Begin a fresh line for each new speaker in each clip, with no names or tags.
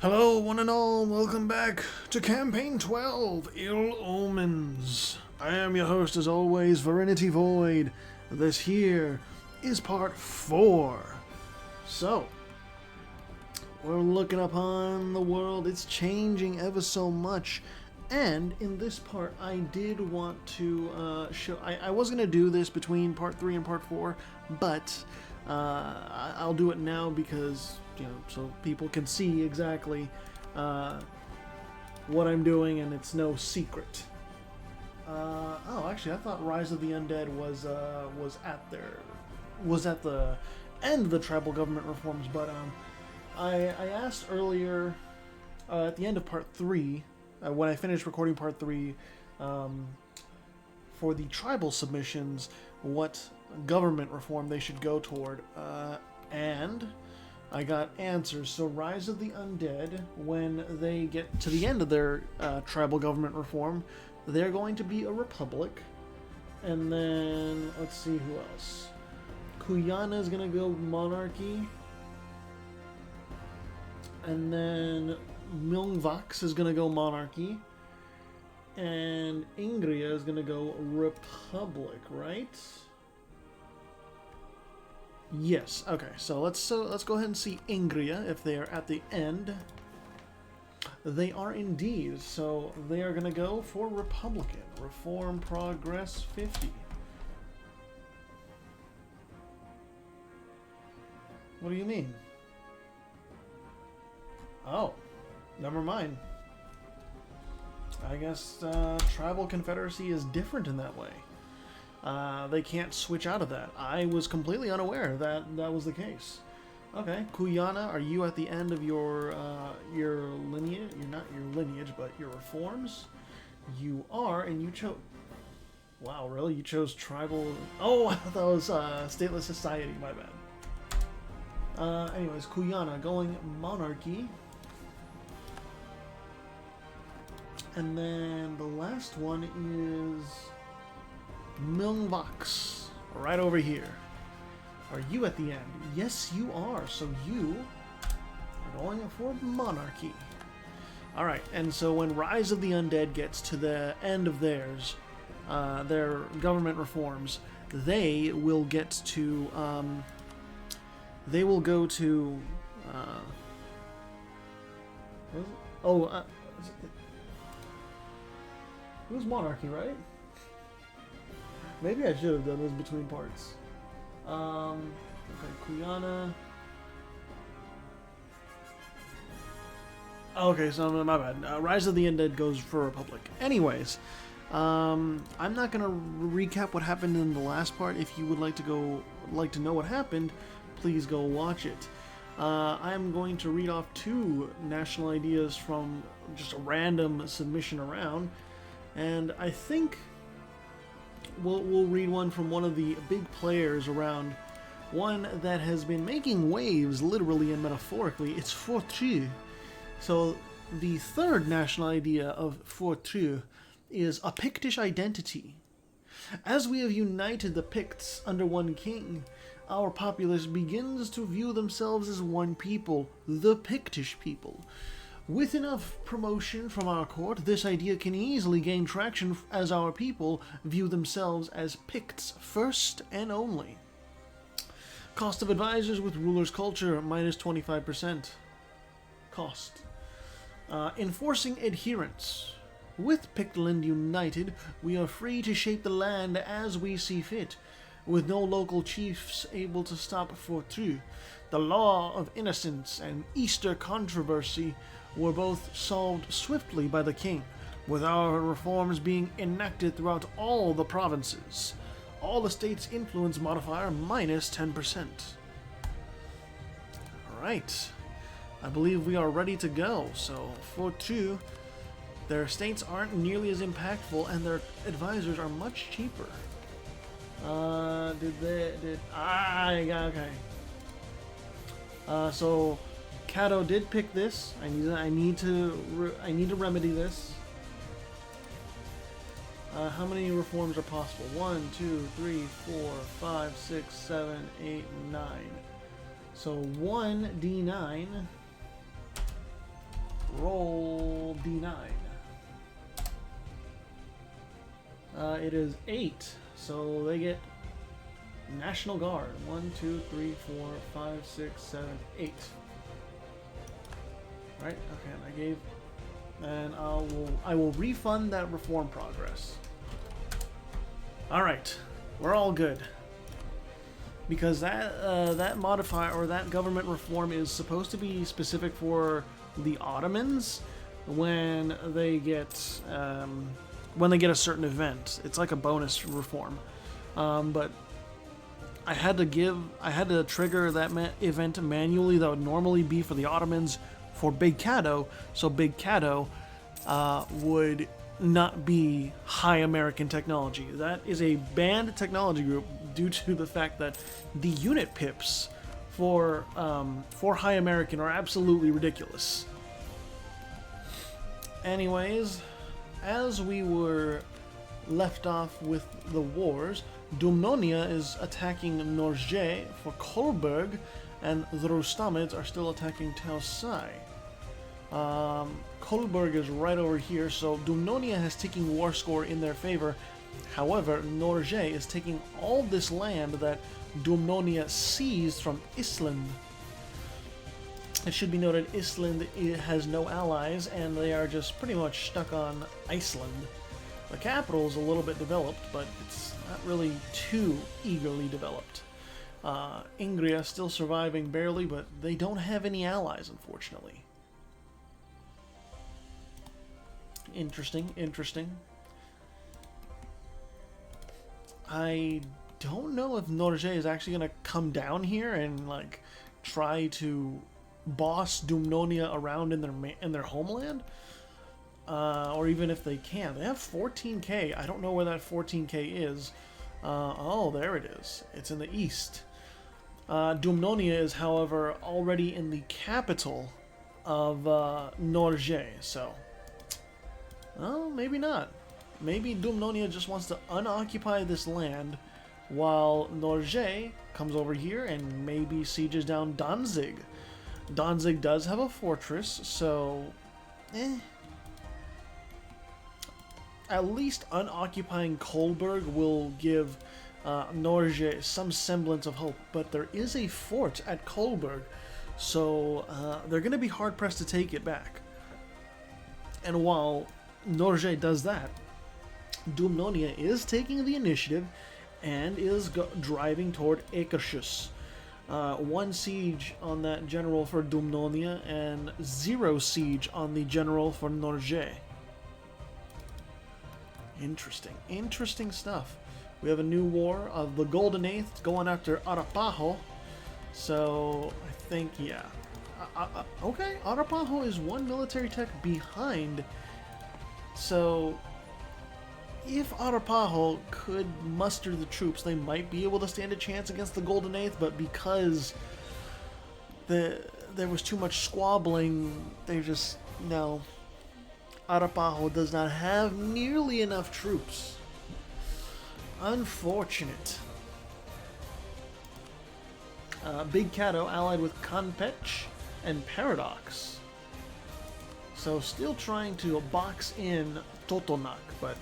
Hello, one and all, welcome back to Campaign 12, Ill Omens. I am your host, as always, Virinity Void. This here is part 4. So, we're looking upon the world, it's changing ever so much. And in this part, I did want to show... I was going to do this between part 3 and part 4, but I'll do it now because... so people can see exactly what I'm doing, and it's no secret. Actually, I thought Rise of the Undead was at the end of the tribal government reforms, but I asked earlier at the end of part 3, when I finished recording part 3, for the tribal submissions, what government reform they should go toward, and I got answers. So Rise of the Undead, when they get to the end of their tribal government reform, they're going to be a republic. And then, let's see who else. Kuyana is going to go monarchy. And then Myeongvax is going to go monarchy. And Ingria is going to go republic, right? Yes. Okay. So let's go ahead and see Ingria if they are at the end. They are indeed. So they are going to go for Republican. Reform Progress 50. What do you mean? Oh, never mind. I guess Tribal Confederacy is different in that way. They can't switch out of that. I was completely unaware that that was the case. Okay, Kuyana, are you at the end of your lineage? You're not your lineage, but your reforms? You are, and you chose... Wow, really? You chose tribal... Oh, I thought that was stateless society, my bad. Anyways, Kuyana going monarchy. And then the last one is... Myeongvax, right over here. Are you at the end? Yes, you are. So you are going for monarchy. Alright, and so when Rise of the Undead gets to the end of theirs, their government reforms, they will get to, they will go to, it was monarchy, right? Maybe I should have done this between parts. Okay, Kuyana. Okay, so my bad. Rise of the Undead goes for Republic. Anyways, I'm not gonna recap what happened in the last part. If you would like to know what happened, please go watch it. I'm going to read off 2 national ideas from just a random submission around, and I think. We'll read one from one of the big players around, one that has been making waves literally and metaphorically. It's Fortru. So the third national idea of Fortru is a Pictish identity. As we have united the Picts under one king, our populace begins to view themselves as one people, the Pictish people. With enough promotion from our court, this idea can easily gain traction as our people view themselves as Picts first and only. Cost of advisors with ruler's culture, minus 25%. Cost. Enforcing adherence. With Pictland united, we are free to shape the land as we see fit, with no local chiefs able to stop Fortru. The law of innocence and Easter controversy were both solved swiftly by the king, with our reforms being enacted throughout all the provinces. All the state's influence modifier minus 10%. Alright, I believe we are ready to go. So, Fortru, their states aren't nearly as impactful and their advisors are much cheaper. Okay. So Kato did pick this. I need to remedy this. How many reforms are possible? 1, 2, 3, 4, 5, 6, 7, 8, 9. So 1 D9 Roll D9. It is 8, so they get National Guard. 1, 2, 3, 4, 5, 6, 7, 8. Right? Okay, and I will refund that reform progress. All right, we're all good. Because that modifier or that government reform is supposed to be specific for the Ottomans when they get a certain event. It's like a bonus reform, but I had to trigger that event manually. That would normally be for the Ottomans for Big Caddo, so Big Caddo would not be high American technology. That is a banned technology group due to the fact that the unit pips for high American are absolutely ridiculous. Anyways, as we were left off with the wars, Dumnonia is attacking Norge for Kolberg, and the Rustamids are still attacking Tausai. Kolberg is right over here, so Dumnonia has taken war score in their favor. However, Norge is taking all this land that Dumnonia seized from Island. It should be noted Island has no allies, and they are just pretty much stuck on Iceland. The capital is a little bit developed, but it's not really too eagerly developed. Ingria still surviving barely, but they don't have any allies, unfortunately. Interesting. I don't know if Norge is actually going to come down here and like try to boss Dumnonia around in their homeland, or even if they can. They have 14k. I don't know where that 14k is. Oh, there it is. It's in the east. Dumnonia is, however, already in the capital of Norge, so. Well, maybe not. Maybe Dumnonia just wants to unoccupy this land while Norge comes over here and maybe sieges down Danzig. Danzig does have a fortress, so at least unoccupying Kolberg will give Norge some semblance of hope, but there is a fort at Kolberg, so they're going to be hard-pressed to take it back. And while Norge does that, Dumnonia is taking the initiative and is driving toward Akershus. 1 siege on that general for Dumnonia and 0 siege on the general for Norge. Interesting stuff. We have a new war of the Golden Eighth going after Arapaho. So I think, yeah. Okay, Arapaho is 1 military tech behind. So if Arapaho could muster the troops, they might be able to stand a chance against the Golden Eighth, but because there was too much squabbling, they just, no. Arapaho does not have nearly enough troops. Unfortunate. Big Caddo allied with Kanpech and Paradox. So still trying to box in Totonac, but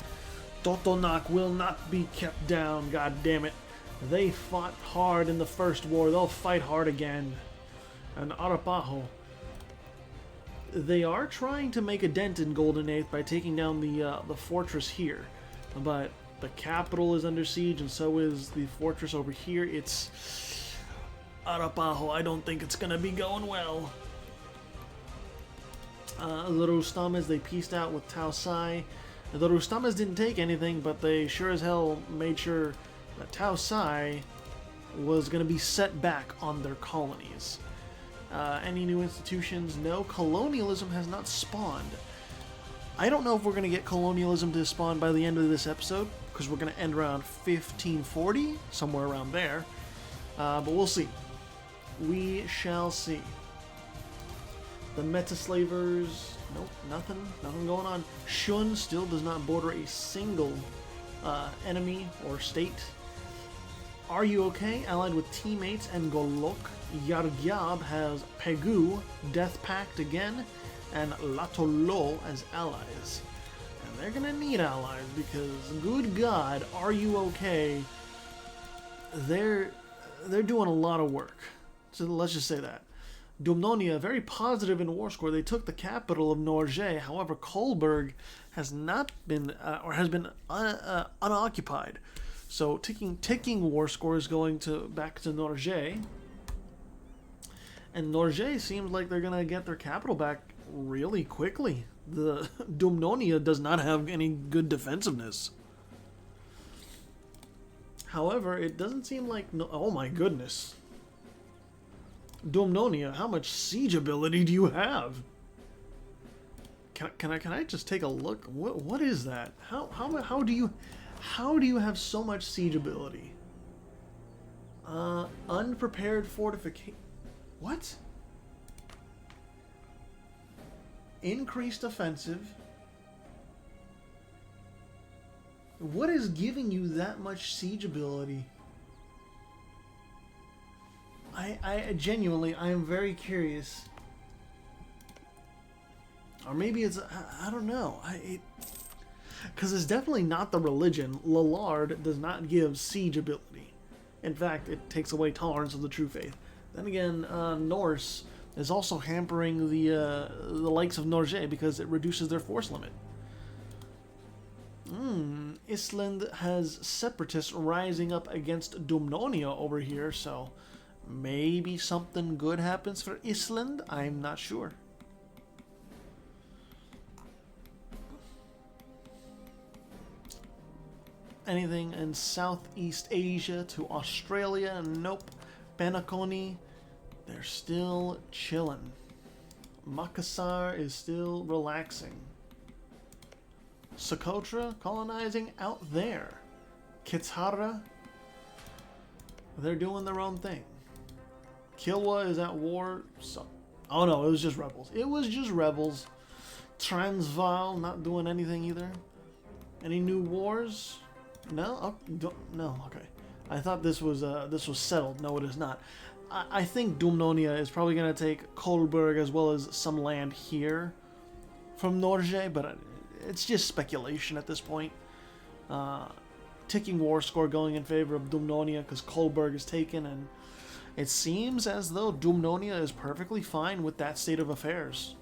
Totonac will not be kept down, god damn it. They fought hard in the first war, they'll fight hard again. And Arapaho, they are trying to make a dent in Golden Eighth by taking down the fortress here. But the capital is under siege, and so is the fortress over here. It's Arapaho, I don't think it's gonna be going well. The Rustamas, they pieced out with Tausai. The Rustamas didn't take anything, but they sure as hell made sure that Tausai was going to be set back on their colonies. Any new institutions? No. Colonialism has not spawned. I don't know if we're going to get colonialism to spawn by the end of this episode, because we're going to end around 1540, somewhere around there. But we'll see. We shall see. The Metaslavers, nope, nothing going on. Shun still does not border a single enemy or state. Are You Okay? Allied with Teammates and Golok. Yargyab has Pegu, Death Pact again. and Latolo as allies. And they're gonna need allies because, good God, are you okay? They're doing a lot of work. So let's just say that. Dumnonia, very positive in war score. They took the capital of Norge. However, Kolberg has not been, or has been unoccupied. So ticking war score is going back to Norge. And Norge seems like they're going to get their capital back really quickly. The Dumnonia does not have any good defensiveness. However, it doesn't seem like... oh my goodness. Dumnonia, how much siege ability do you have? Can I just take a look? What is that? How do you have so much siege ability? Unprepared fortification. What? Increased offensive. What is giving you that much siege ability? I genuinely, I am very curious. Or maybe it's, I don't know. Because it's definitely not the religion. Lillard does not give siege ability. In fact, it takes away tolerance of the true faith. Then again, Norse is also hampering the likes of Norge because it reduces their force limit. Island has separatists rising up against Dumnonia over here, so maybe something good happens for Island. I'm not sure. Anything in Southeast Asia to Australia? Nope. Penacony, they're still chilling. Makassar is still relaxing. Socotra colonizing out there. Kitsara, they're doing their own thing. Kilwa is at war. Oh no, it was just rebels. It was just rebels. Transvaal not doing anything either. Any new wars? No? Oh, no, okay. I thought this was settled. No, it is not. I think Dumnonia is probably going to take Kolberg as well as some land here from Norge, but it's just speculation at this point. Ticking war score going in favor of Dumnonia because Kolberg is taken, and it seems as though Dumnonia is perfectly fine with that state of affairs.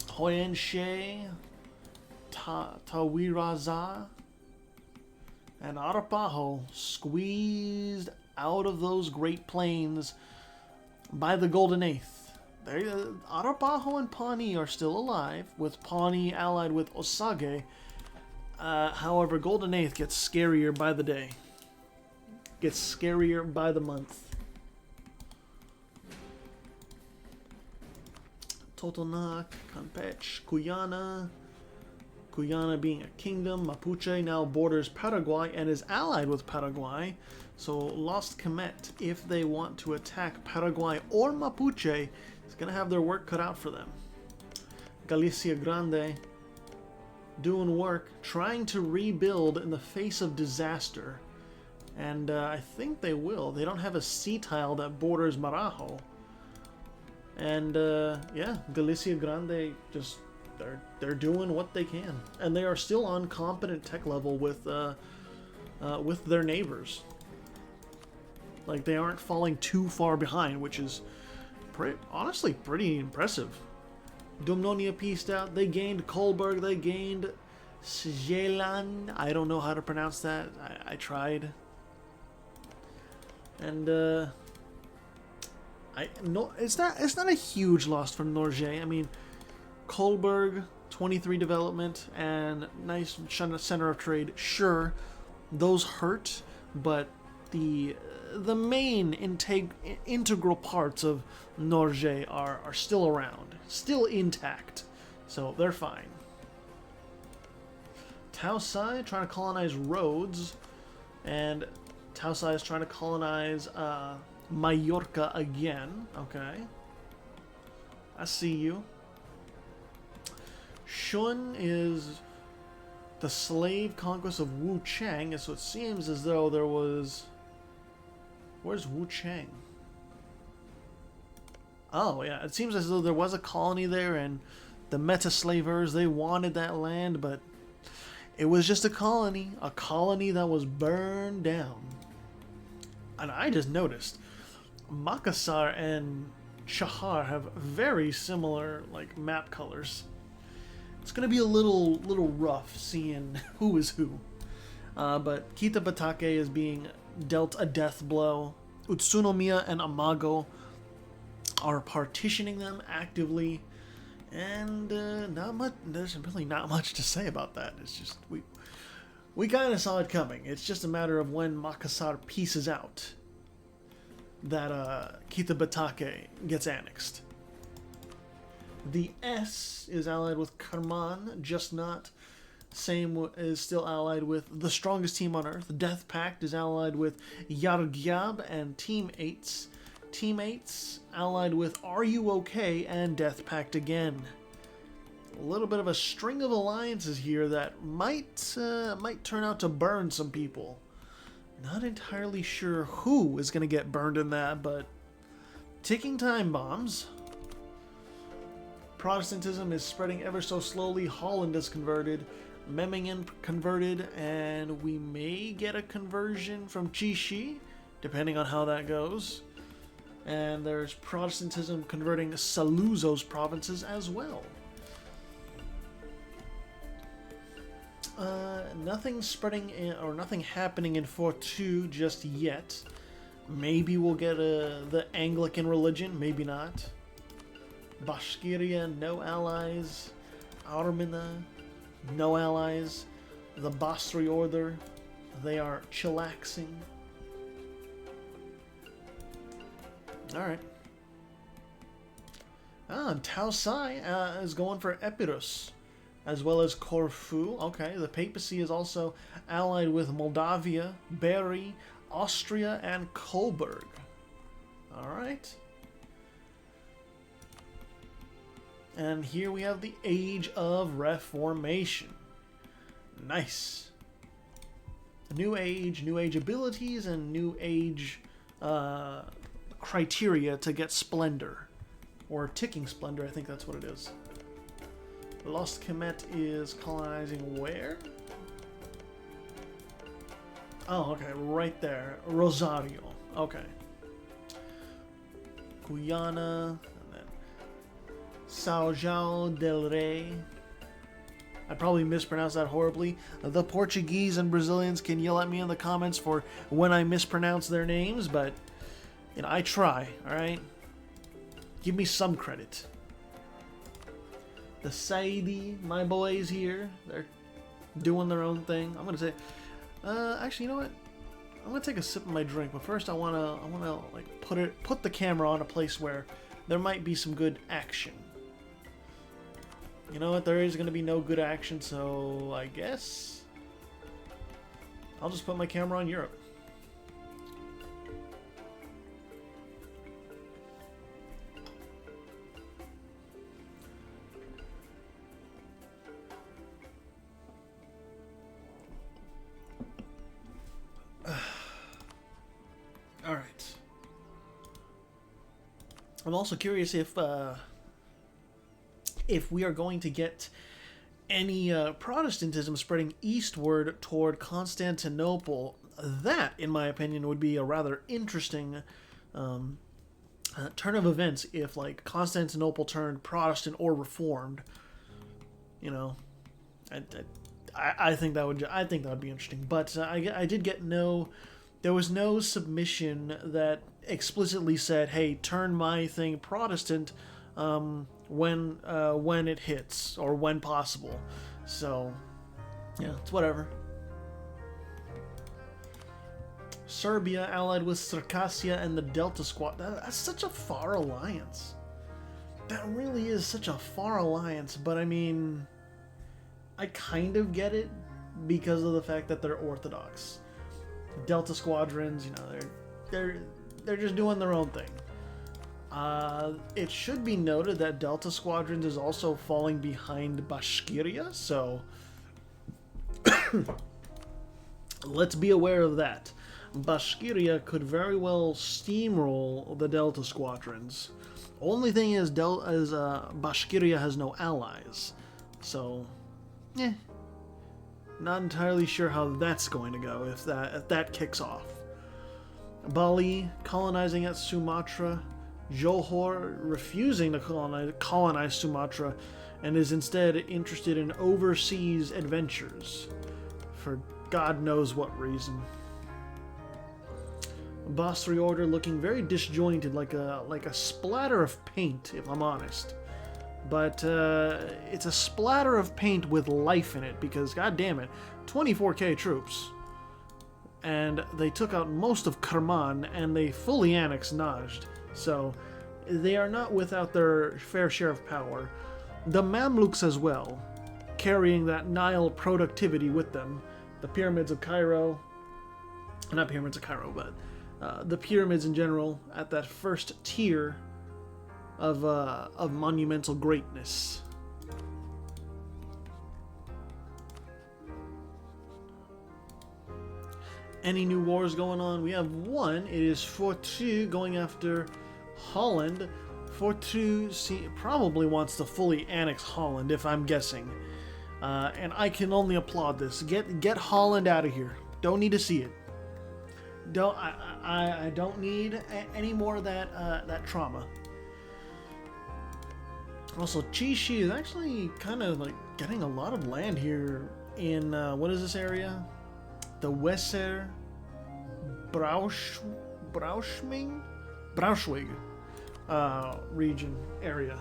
Hoyenshe, Tawiraza, and Arapaho squeezed out of those Great Plains by the Golden Eighth. Arapaho and Pawnee are still alive, with Pawnee allied with Osage. However, Golden Eighth gets scarier by the day. Gets scarier by the month. Totonac, Campeche, Cuyana. Guyana being a kingdom, Mapuche now borders Paraguay and is allied with Paraguay. So Lost Kemet, if they want to attack Paraguay or Mapuche, is going to have their work cut out for them. Galicia Grande doing work, trying to rebuild in the face of disaster. And I think they will. They don't have a sea tile that borders Marajo. And yeah, Galicia Grande just... They're doing what they can, and they are still on competent tech level with their neighbors. Like, they aren't falling too far behind, which is honestly pretty impressive. Dumnonia pieced out. They gained Kolberg. They gained Sjelan. I don't know how to pronounce that. I tried. And it's not a huge loss from Norge. I mean, Kolberg, 23 development, and nice center of trade. Sure, those hurt, but the main integral parts of Norge are still around, still intact, so they're fine. Tausai trying to colonize Rhodes, and Tausai is trying to colonize Mallorca again. Okay, I see you. Shun is the slave conquest of Wu Chang, so it seems as though there was... Where's Wu Chang? Oh, yeah. It seems as though there was a colony there, and the Metaslavers, they wanted that land, but it was just a colony that was burned down. And I just noticed, Makassar and Chahar have very similar, like, map colors. It's gonna be a little rough seeing who is who. But Kita Batake is being dealt a death blow. Utsunomiya and Amago are partitioning them actively, and not much. There's really not much to say about that. It's just we kind of saw it coming. It's just a matter of when Makassar pieces out that Kita Batake gets annexed. The S is allied with Karman, just not. Same is still allied with the strongest team on Earth. Death Pact is allied with Yargyab and Team 8s. Team 8s allied with Are You OK and Death Pact again. A little bit of a string of alliances here that might turn out to burn some people. Not entirely sure who is going to get burned in that, but ticking time bombs. Protestantism is spreading ever so slowly. Holland is converted. Memmingen converted, and we may get a conversion from Chishi, depending on how that goes. And there's Protestantism converting Saluzzo's provinces as well. Nothing spreading or nothing happening in 4-2 just yet. Maybe we'll get the Anglican religion, maybe not. Bashkiria, no allies. Armina, no allies. The Basri Order, they are chillaxing. Alright. And Taosai is going for Epirus, as well as Corfu. Okay, the papacy is also allied with Moldavia, Bari, Austria, and Coburg. Alright. And here we have the Age of Reformation. Nice. New age abilities, and new age criteria to get Splendor. Or Ticking Splendor, I think that's what it is. Lost Kemet is colonizing where? Oh, okay, right there. Rosario. Okay. Guyana, and then Sao João del Rey. I probably mispronounced that horribly. The Portuguese and Brazilians can yell at me in the comments for when I mispronounce their names, but you know, I try, alright? Give me some credit. The Saidi, my boys here, they're doing their own thing. I'm gonna say, actually, you know what? I'm gonna take a sip of my drink, but first I wanna like put the camera on a place where there might be some good action. You know what? There is gonna be no good action, so I guess I'll just put my camera on Europe. Alright. I'm also curious if we are going to get any Protestantism spreading eastward toward Constantinople. That, in my opinion, would be a rather interesting turn of events if, like, Constantinople turned Protestant or Reformed. You know, I think that would be interesting. But I did get there was no submission that explicitly said, "Hey, turn my thing Protestant." When it hits, or when possible. So, yeah, it's whatever. Serbia allied with Circassia and the Delta Squad. That's such a far alliance. That really is such a far alliance, but I mean, I kind of get it because of the fact that they're Orthodox. Delta Squadrons, you know, they're just doing their own thing. It should be noted that Delta Squadrons is also falling behind Bashkiria, so let's be aware of that. Bashkiria could very well steamroll the Delta Squadrons. Only thing is, Bashkiria has no allies. So, not entirely sure how that's going to go if that kicks off. Bali colonizing at Sumatra. Johor refusing to colonize Sumatra and is instead interested in overseas adventures for God knows what reason. Basri order looking very disjointed, like a splatter of paint, if I'm honest. But it's a splatter of paint with life in it because, god damn it, 24k troops. And they took out most of Kerman and they fully annexed Najd. So they are not without their fair share of power. The Mamluks as well, carrying that Nile productivity with them. The pyramids of Cairo, not pyramids of Cairo, but the pyramids in general at that first tier of monumental greatness. Any new wars going on? We have one. It is Fortu going after Holland. Fortu probably wants to fully annex Holland, if I'm guessing. And I can only applaud this. Get Holland out of here. Don't need to see it. I don't need any more of that trauma. Also, Chishi is actually kind of like getting a lot of land here in what is this area? The Weser Braunschweig region area.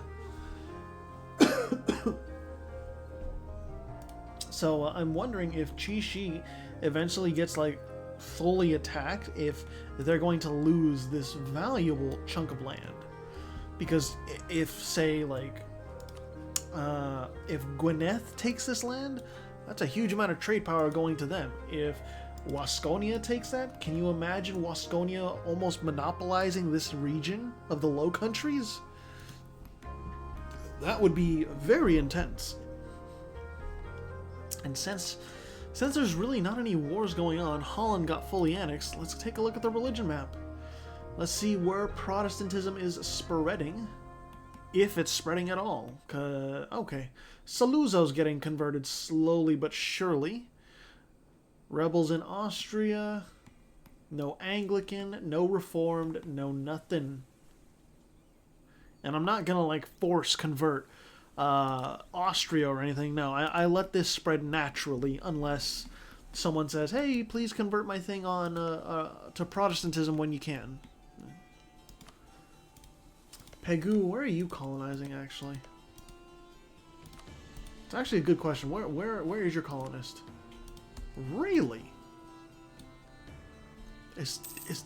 So I'm wondering if Chishi eventually gets like fully attacked, if they're going to lose this valuable chunk of land. Because if, say, like, if Gwyneth takes this land, that's a huge amount of trade power going to them. If Wasconia takes that, can you imagine Wasconia almost monopolizing this region of the Low Countries? That would be very intense. And since there's really not any wars going on, Holland got fully annexed, let's take a look at the religion map. Let's see where Protestantism is spreading, if it's spreading at all. Okay, Saluzzo's getting converted slowly but surely. Rebels in Austria, no Anglican, no Reformed, no nothing. And I'm not gonna like force convert Austria or anything. No, I let this spread naturally unless someone says, hey, please convert my thing on to Protestantism when you can. Pegu, where are you colonizing, actually? It's actually a good question. Where is your colonist? Really? Is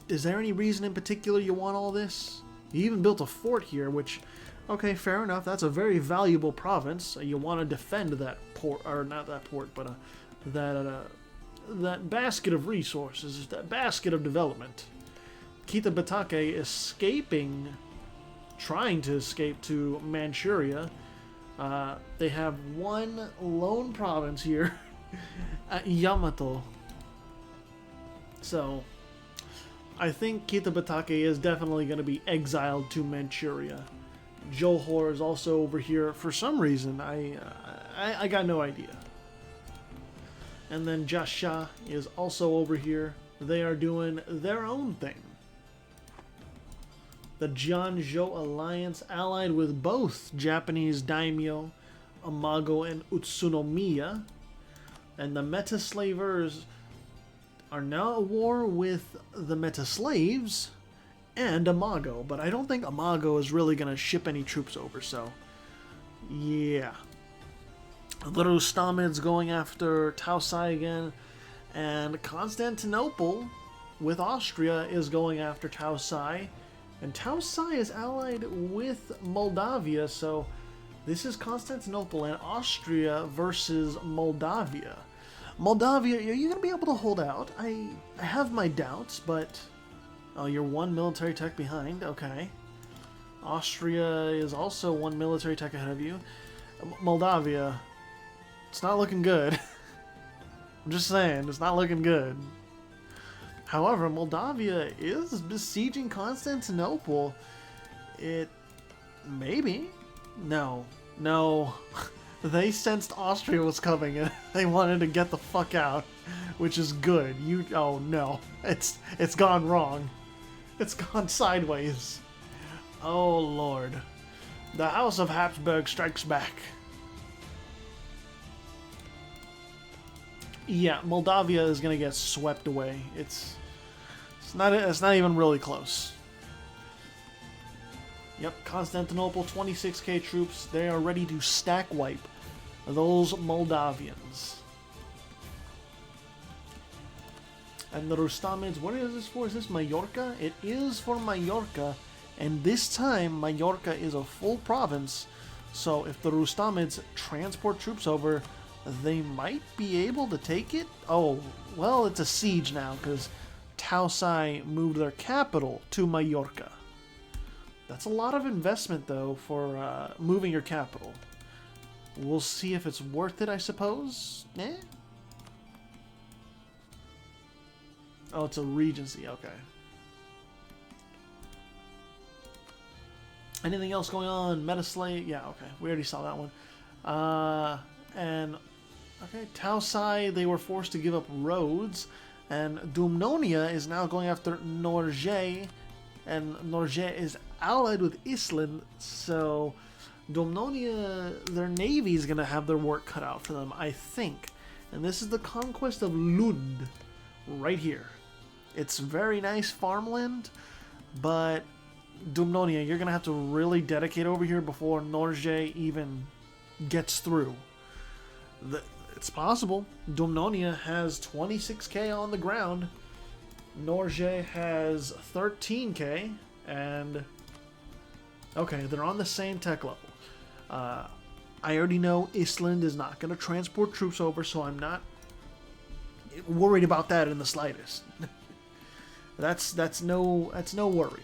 there any reason in particular you want all this? You even built a fort here, which, okay, fair enough. That's a very valuable province. You want to defend that port, or not that port, but that basket of resources, that basket of development. Kita Batake escaping, trying to escape to Manchuria. They have one lone province here at Yamato. So I think Kita Batake is definitely going to be exiled to Manchuria. Johor is also over here for some reason. I got no idea. And then Jasha is also over here. They are doing their own thing. The Jianzhou Alliance allied with both Japanese daimyo, Amago and Utsunomiya. And the Meta-Slavers are now at war with the Meta-Slaves and Amago. But I don't think Amago is really going to ship any troops over, so yeah. The Rustamids going after Tausai again. And Constantinople with Austria is going after Tausai. And Tausai is allied with Moldavia, so this is Constantinople and Austria versus Moldavia. Moldavia, are you going to be able to hold out? I have my doubts, but... Oh, you're one military tech behind, okay. Austria is also one military tech ahead of you. Moldavia, it's not looking good. I'm just saying, it's not looking good. However, Moldavia is besieging Constantinople. Maybe. No. No. They sensed Austria was coming and they wanted to get the fuck out, which is good. Oh no. It's gone wrong. It's gone sideways. Oh lord. The House of Habsburg strikes back. Yeah, Moldavia is gonna get swept away. It's not even really close. Yep, Constantinople, 26k troops. They are ready to stack wipe those Moldavians. And the Rustamids, what is this for? Is this Mallorca? It is for Mallorca, and this time Mallorca is a full province, so if the Rustamids transport troops over, they might be able to take it? Oh, well, it's a siege now, because Tausai moved their capital to Mallorca. That's a lot of investment, though, for moving your capital. We'll see if it's worth it, I suppose. Eh? Oh, it's a regency. Okay. Anything else going on? Metaslate? Yeah, okay. We already saw that one. And, okay, Tausai, they were forced to give up Rhodes. And Dumnonia is now going after Norge. And Norge is allied with Island, so Dumnonia, their navy is going to have their work cut out for them, I think. And this is the conquest of Lund, right here. It's very nice farmland, but Dumnonia, you're going to have to really dedicate over here before Norge even gets through. It's possible. Dumnonia has 26k on the ground. Norge has 13k, and okay, they're on the same tech level. I already know Island is not going to transport troops over, so I'm not worried about that in the slightest. That's no worry.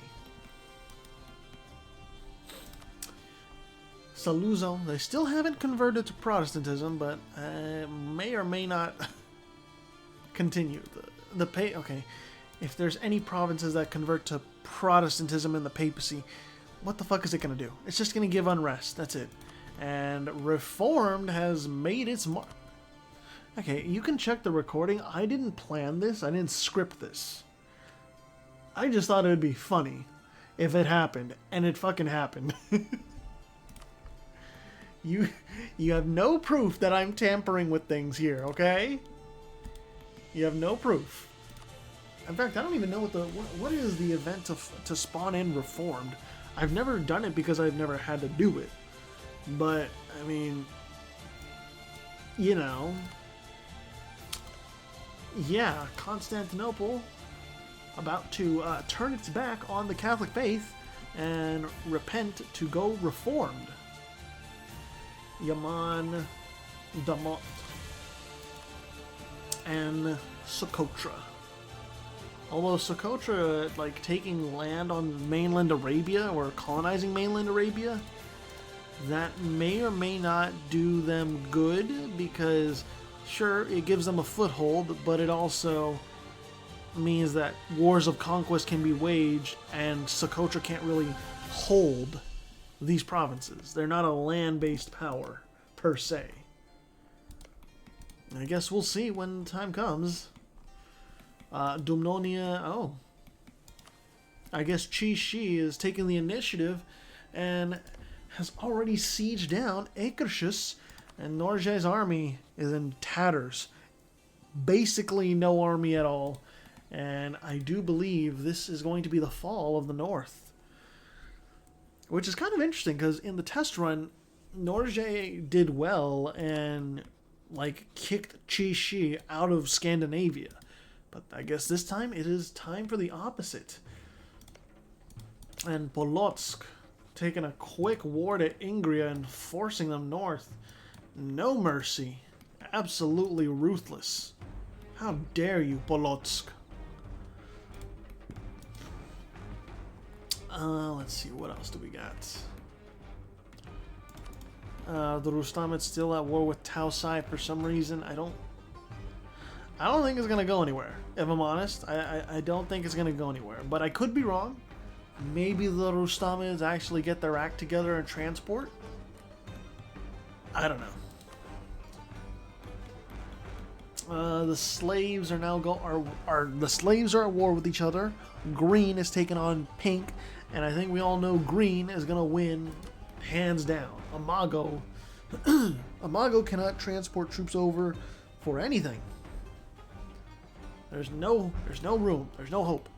Saluzzo, they still haven't converted to Protestantism, but may or may not continue. Okay, if there's any provinces that convert to Protestantism in the papacy, what the fuck is it going to do? It's just going to give unrest. That's it. And Reformed has made its mark. Okay, you can check the recording. I didn't plan this. I didn't script this. I just thought it would be funny if it happened, and it fucking happened. You have no proof that I'm tampering with things here, okay? You have no proof. In fact, I don't even know what is the event to spawn in Reformed. I've never done it because I've never had to do it. But, I mean, you know. Yeah, Constantinople about to turn its back on the Catholic faith and repent to go Reformed. Yaman, Damot, and Socotra. Although Socotra, like, taking land on mainland Arabia or colonizing mainland Arabia, that may or may not do them good because, sure, it gives them a foothold, but it also means that wars of conquest can be waged and Socotra can't really hold these provinces. They're not a land-based power, per se. I guess we'll see when time comes. Dumnonia, oh. I guess Chi-Shi is taking the initiative and has already sieged down Akershus, and Norge's army is in tatters. Basically no army at all. And I do believe this is going to be the fall of the North. Which is kind of interesting, because in the test run, Norge did well and, like, kicked Chi-Shi out of Scandinavia. But I guess this time it is time for the opposite. And Polotsk taking a quick war to Ingria and forcing them north. No mercy. Absolutely ruthless. How dare you, Polotsk? Let's see, what else do we got? The Rustamid's still at war with Tausai for some reason. I don't think it's gonna go anywhere, if I'm honest. I don't think it's gonna go anywhere, but I could be wrong. Maybe the Rustamids actually get their act together and transport? I don't know. The slaves are now the slaves are at war with each other. Green is taking on pink, and I think we all know green is gonna win hands down. Imago Imago cannot transport troops over for anything. There's no room. There's no hope.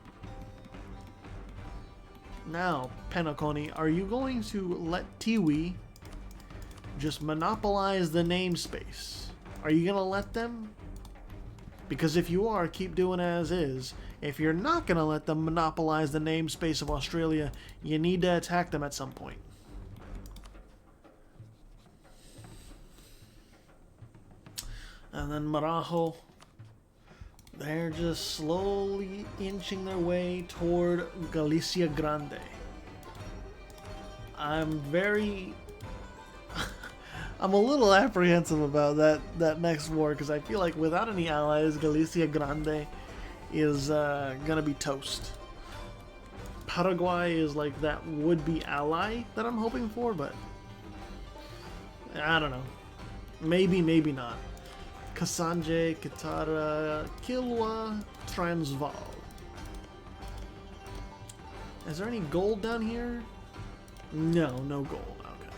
Now, Penacony, are you going to let Tiwi just monopolize the namespace? Are you gonna let them? Because if you are, keep doing as is. If you're not gonna let them monopolize the namespace of Australia, you need to attack them at some point. And then Marajo, they're just slowly inching their way toward Galicia Grande. I'm a little apprehensive about that next war, because I feel like without any allies, Galicia Grande is gonna be toast. Paraguay is like that would-be ally that I'm hoping for, but I don't know. Maybe, maybe not. Kasanje, Katara, Kilwa, Transvaal. Is there any gold down here? No, no gold. Okay.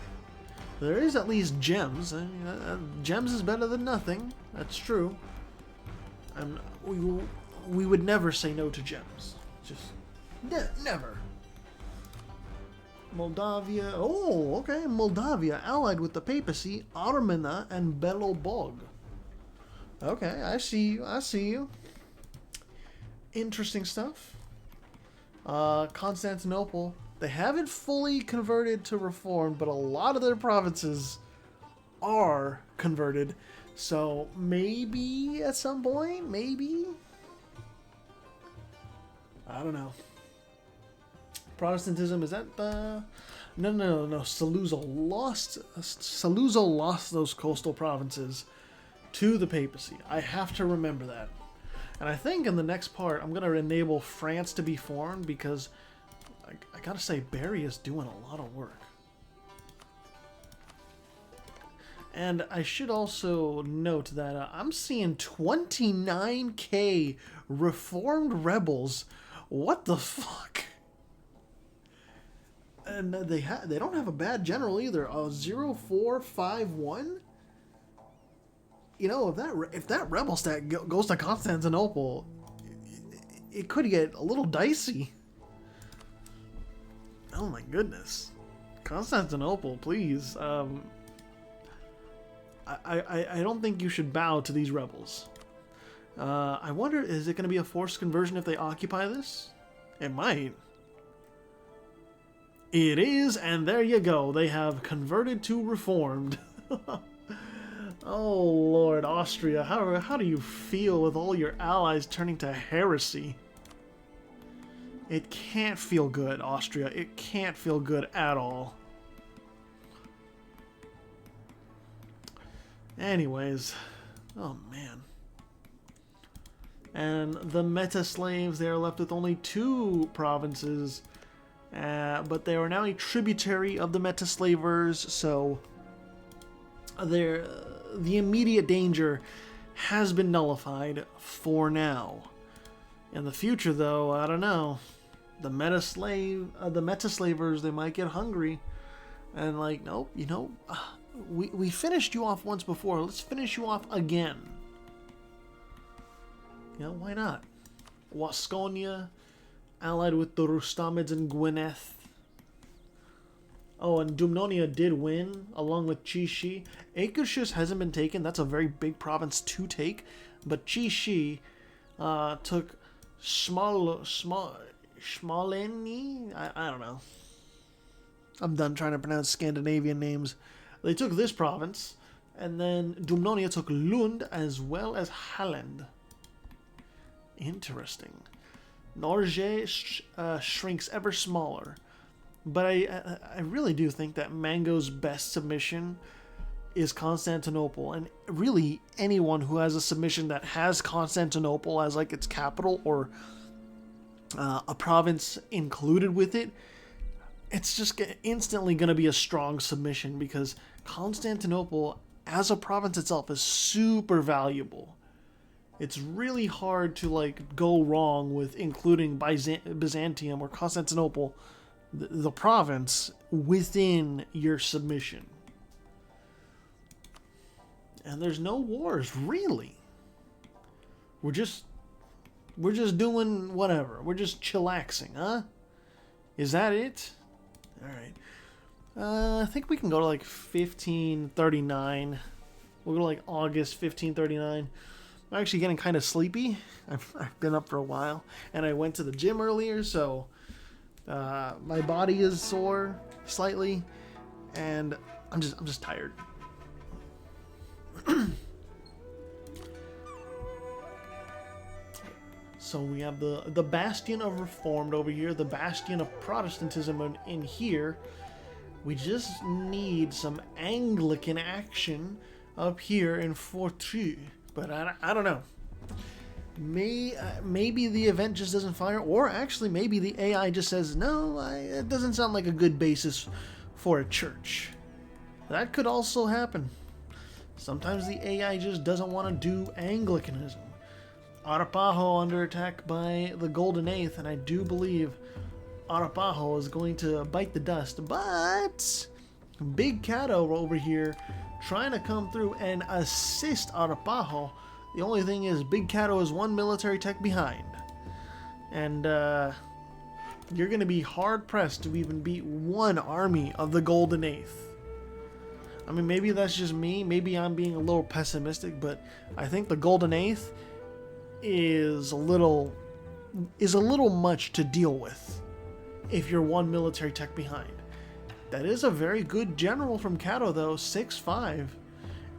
There is at least gems. I mean, gems is better than nothing. That's true. And we would never say no to gems. Just never. Moldavia. Oh, okay. Moldavia allied with the papacy, Armena, and Belobog. Okay, I see you. I see you. Interesting stuff. Constantinople. They haven't fully converted to reform, but a lot of their provinces are converted. So maybe at some point, maybe. I don't know. Protestantism, is that the... No. Saluzzo lost those coastal provinces to the papacy. I have to remember that. And I think in the next part, I'm going to enable France to be formed, because I gotta say, Barry is doing a lot of work. And I should also note that I'm seeing 29k reformed rebels. What the fuck? And they don't have a bad general either. 0451. You know, if that rebel stat goes to Constantinople, it could get a little dicey. Oh my goodness, Constantinople, please. I don't think you should bow to these rebels. I wonder, is it going to be a forced conversion if they occupy this? It might. It is, and there you go. They have converted to reformed. Oh Lord, Austria, how do you feel with all your allies turning to heresy? It can't feel good, Austria. It can't feel good at all. Anyways, oh man. And the meta slaves, they are left with only 2 provinces, but they are now a tributary of the meta slavers, so the immediate danger has been nullified for now. In the future, though, I don't know. The meta slavers, they might get hungry, and like, nope, you know, we finished you off once before. Let's finish you off again. You know, why not? Wasconia, allied with the Rustamids and Gwyneth. Oh, and Dumnonia did win, along with Chishi. Akershus hasn't been taken. That's a very big province to take. But Chishi took Smoleni? I don't know. I'm done trying to pronounce Scandinavian names. They took this province. And then Dumnonia took Lund as well as Halland. Interesting. Norge shrinks ever smaller. But I really do think that Mango's best submission is Constantinople. And really, anyone who has a submission that has Constantinople as like its capital, or a province included with it, it's just instantly going to be a strong submission because Constantinople as a province itself is super valuable. It's really hard to like go wrong with including Byzantium or Constantinople, the province, within your submission. And there's no wars really. We're just doing whatever. We're just chillaxing, huh? Is that it? All right. I think we can go to like 1539. We'll go to like August 1539. I'm actually getting kind of sleepy. I've been up for a while, and I went to the gym earlier, so my body is sore slightly, and I'm just tired. So we have the bastion of Reformed over here, the bastion of Protestantism in here. We just need some Anglican action up here in Fortreux. But I don't know. Maybe the event just doesn't fire, or actually maybe the AI just says, no, it doesn't sound like a good basis for a church. That could also happen. Sometimes the AI just doesn't want to do Anglicanism. Arapaho under attack by the Golden Eighth, and I do believe Arapaho is going to bite the dust, but Big Cato over here trying to come through and assist Arapaho. The only thing is Big Cato is one military tech behind. And you're going to be hard-pressed to even beat one army of the Golden Eighth. I mean, maybe that's just me. Maybe I'm being a little pessimistic, but I think the Golden Eighth is a little much to deal with if you're one military tech behind. That is a very good general from Cato, though, 6-5.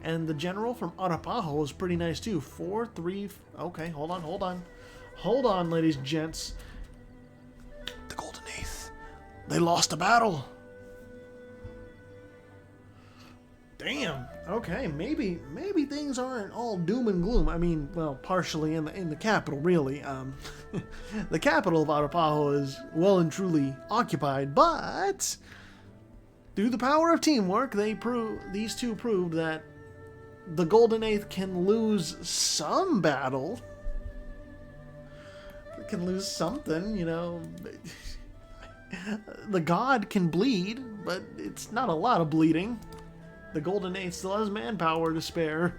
And the general from Arapaho is pretty nice, too. 4-3. Okay, hold on. Hold on, ladies and gents. The Golden Eighth. They lost a battle. Damn. Okay, maybe things aren't all doom and gloom. I mean, well, partially in the capital, really. The capital of Arapaho is well and truly occupied, but through the power of teamwork, these two proved that the Golden Eighth can lose some battle. It can lose something, you know. The god can bleed, but it's not a lot of bleeding. The Golden Eighth still has manpower to spare.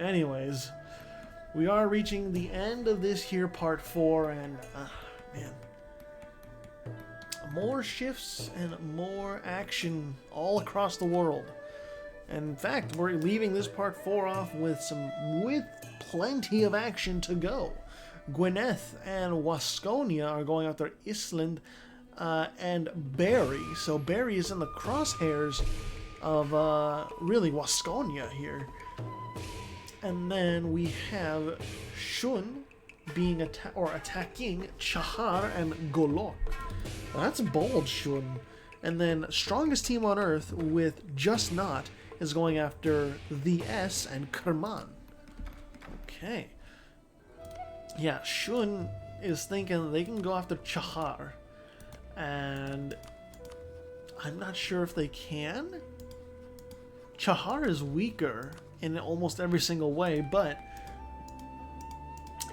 Anyways, we are reaching the end of this here part 4, and man, more shifts and more action all across the world. And in fact, we're leaving this part 4 off with plenty of action to go. Gwyneth and Wasconia are going after Island and Barry. So Barry is in the crosshairs of really Wasconia here. And then we have Shun being attacking Chahar and Golok. That's bold, Shun. And then strongest team on Earth with Just Not is going after the S and Kerman. Okay. Yeah, Shun is thinking they can go after Chahar. And I'm not sure if they can. Chahar is weaker in almost every single way, but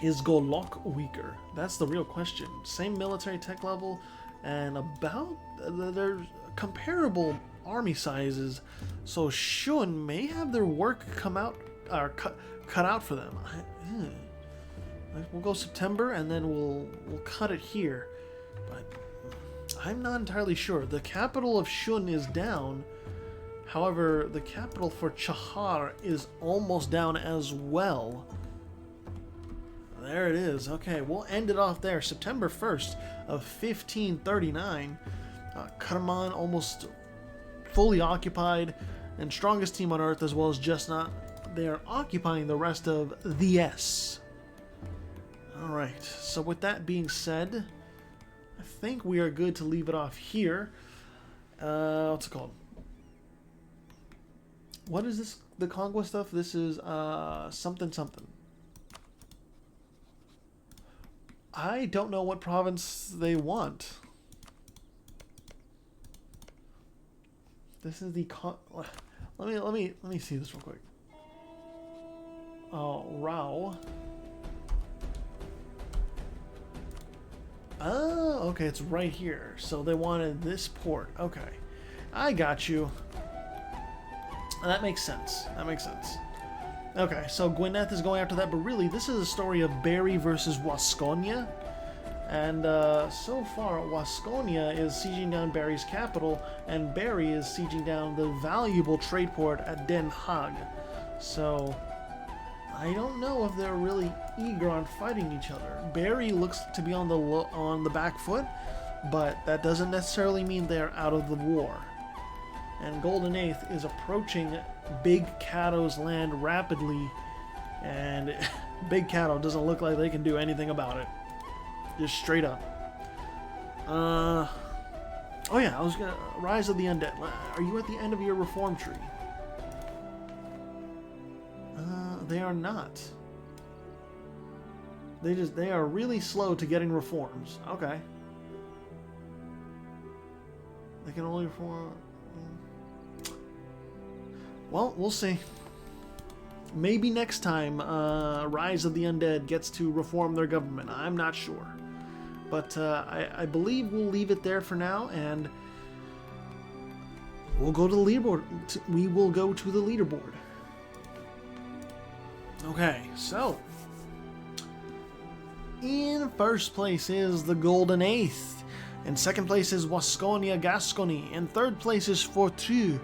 is Golok weaker? That's the real question. Same military tech level, and they're comparable army sizes, so Shun may have their work come out or cut out for them. We'll go September, and then we'll cut it here, but I'm not entirely sure. The capital of Shun is down. However, the capital for Chahar is almost down as well. There it is. Okay, we'll end it off there. September 1st of 1539. Kerman almost fully occupied, and strongest team on Earth as well as Just Not. They are occupying the rest of the S. Alright, so with that being said, I think we are good to leave it off here. What's it called? What is this? The conquest stuff? This is something. I don't know what province they want. This is the let me see this real quick. Oh, Rao. Oh, okay, it's right here. So they wanted this port. Okay, I got you. That makes sense. That makes sense. Okay, so Gwyneth is going after that, but really, this is a story of Barry versus Wasconia. And so far, Wasconia is sieging down Barry's capital, and Barry is sieging down the valuable trade port at Den Haag. So, I don't know if they're really eager on fighting each other. Barry looks to be on the back foot, but that doesn't necessarily mean they're out of the war. And Golden Eighth is approaching Big Cato's land rapidly, and Big Cato doesn't look like they can do anything about it. Just straight up. Oh yeah, I was gonna... Rise of the Undead. Are you at the end of your reform tree? They are not. They are really slow to getting reforms. Okay. They can only reform... Well, we'll see. Maybe next time Rise of the Undead gets to reform their government. I'm not sure. But I believe we'll leave it there for now, and we'll go to the leaderboard. We will go to the leaderboard. Okay, so in first place is the Golden Eighth. In second place is Wasconia Gascony. In third place is Fortu.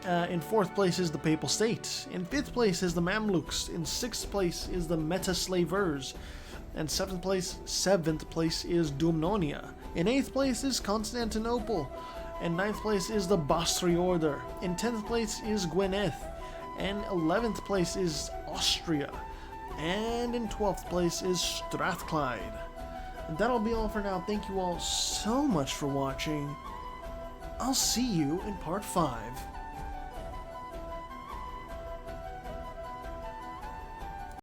In fourth place is the Papal State. In fifth place is the Mamluks. In sixth place is the Metaslavers. And seventh place is Dumnonia. In eighth place is Constantinople. In ninth place is the Bastri Order. In 10th place is Gwyneth. And 11th place is Austria. And in 12th place is Strathclyde. And that'll be all for now. Thank you all so much for watching. I'll see you in part 5.